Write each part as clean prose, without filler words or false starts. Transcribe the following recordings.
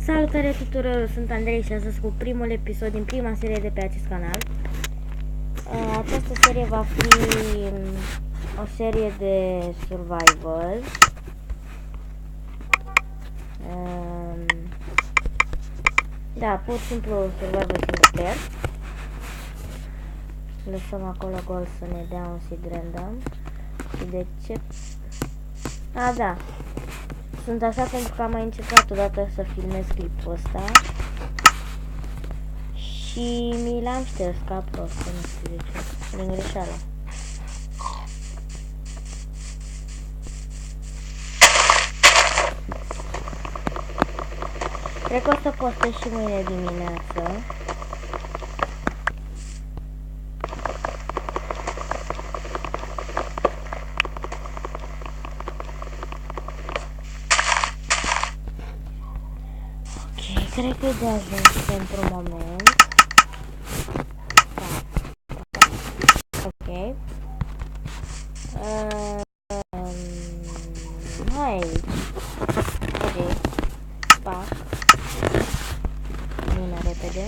Salutare tuturor, sunt Andrei și astăzi cu primul episod din prima serie de pe acest canal. Această serie va fi o serie de survival. Da, pur și simplu survival single player. Lăsăm acolo gol să ne dea un seed random. Și de ce? Da. Sunt așa pentru că am mai încercat odată să filmez clipul ăsta și mi l-am șters ca prost, nu știu de ce, din greșeală. Cred că o să postez și mâine dimineață. Cred că e de ajuns pentru moment. Ok. Hai aici. Ok. Pac. Mâna repede.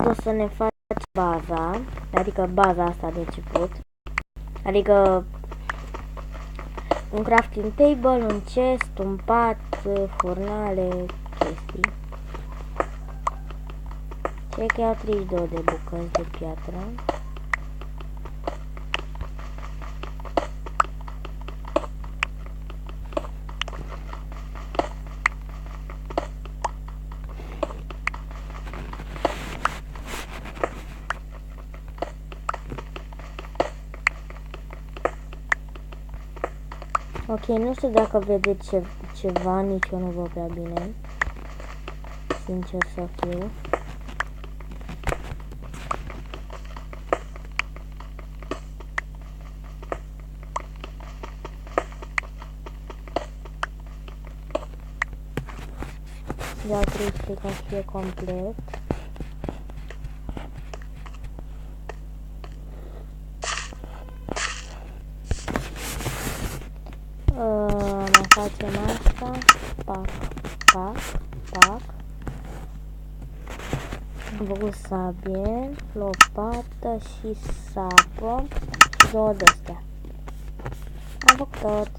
O să ne faci baza, adică baza asta de început, adică un crafting table, un chest, un pat, furnale, chestii. Cred că iau 32 de bucăți de piatră. Ok, nu știu dacă vedeți ceva, nici eu nu văd prea bine. Sincer să fiu. Iau 300 ca să fie complet. Mai facem asta, pac, am făcut sabie, lopată și sapă și 2 de-astea. Am făcut tot.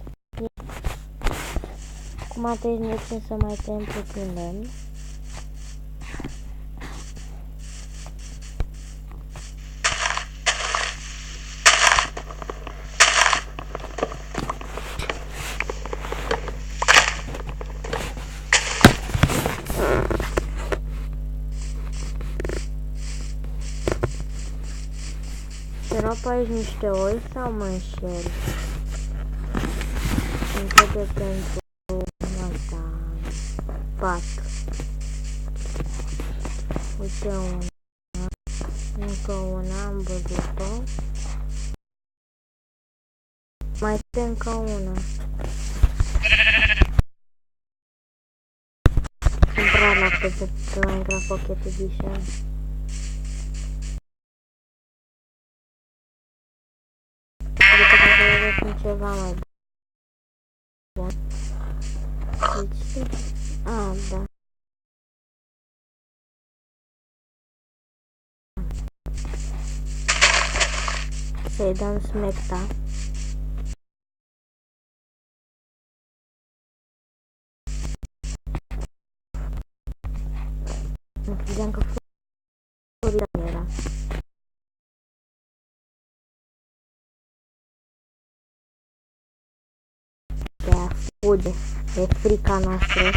Acum trebuie să mai tăiem puțin lemn. Erau pe aici niște oi sau mă înșel? Începe pentru asta, pat. Uite una, încă una, am văzut-o. Mai este încă una. Sunt prea lapte pe Minecraft Pocket Edition. Adică dacă vreau ceva mai bun. Deci, da. Să-i dăm smecta. Nu credeam că Florida era. De-aia fuge de frica noastră.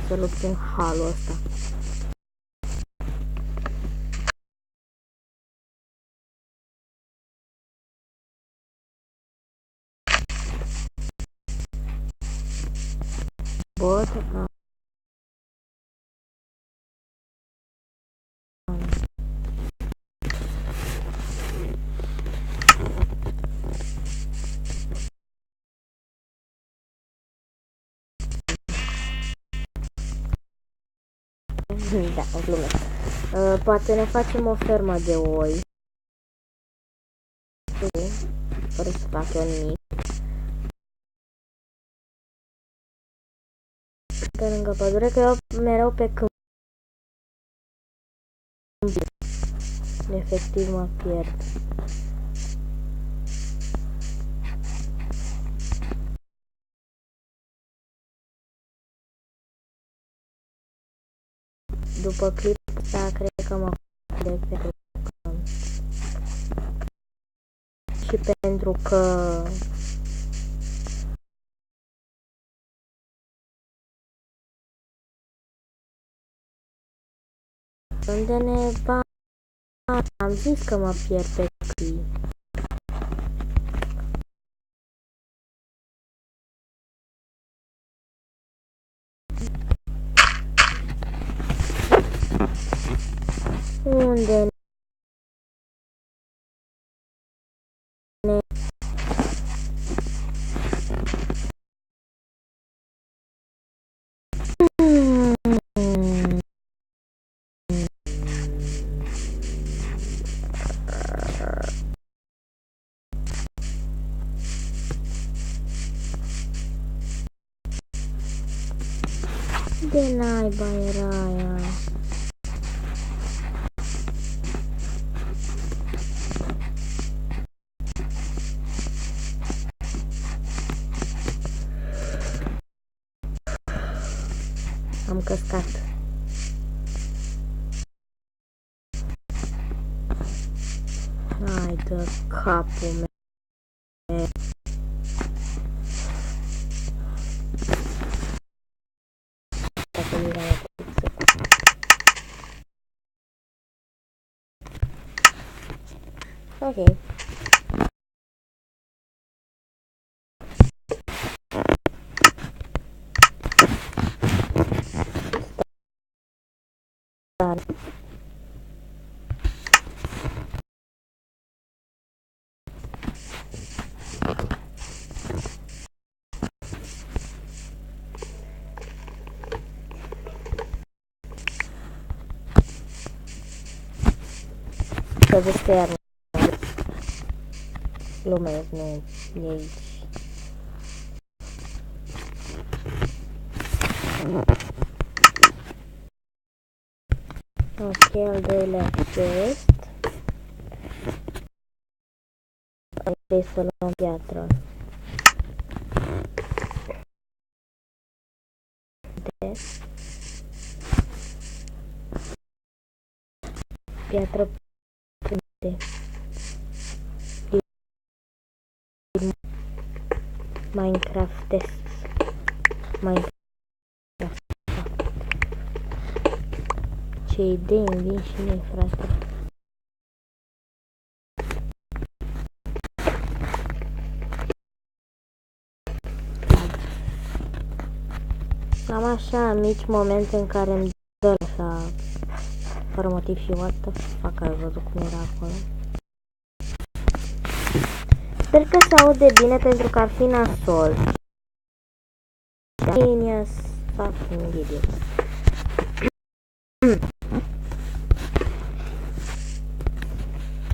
Să luptăm halul ăsta. pot. Da, o glumesc. Poate ne facem o fermă de oi. Fără să fac eu nimic. Pe lângă pădure, că eu mereu pe câmp. Efectiv mă pierd. După clipul ăsta, cred că mă de pe câmp. Și pentru că unde ne va? Am zis că mă pierd pe cui. Unde ne? De naiba era aia? Am căscat. Hai de capul meu. Ok. Să vezi că iar glumesc, nu e aici. Ok, al doilea chest. Trebuie să luăm piatră. Piatră prinde. Minecraft test. Minecraft. Ce idei îmi vin și mie, frate. Am așa mici momente în care îmi dă așa fără motiv și what the fuck, ai văzut cum era acolo. Sper că se aude bine pentru că ar fi nasol. Genius fucking idiot.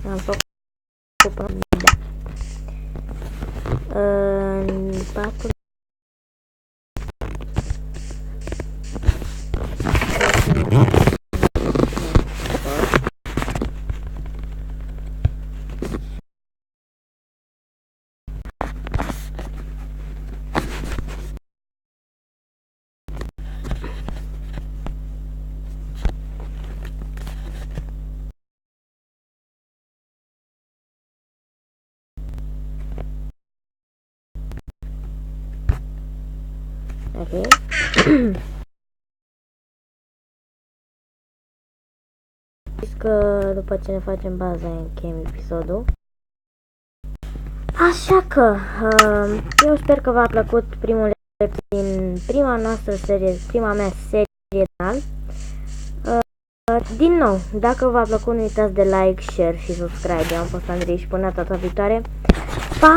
Am făcut până da. În 4 ok. Știți că după ce ne facem baza încheiem episodul. Așa că eu sper că v-a plăcut primul din prima noastră serie, prima mea serie de canal. Din nou, dacă v-a plăcut, nu uitați de like, share și subscribe. Eu am fost Andrei și până data viitoare. Pa!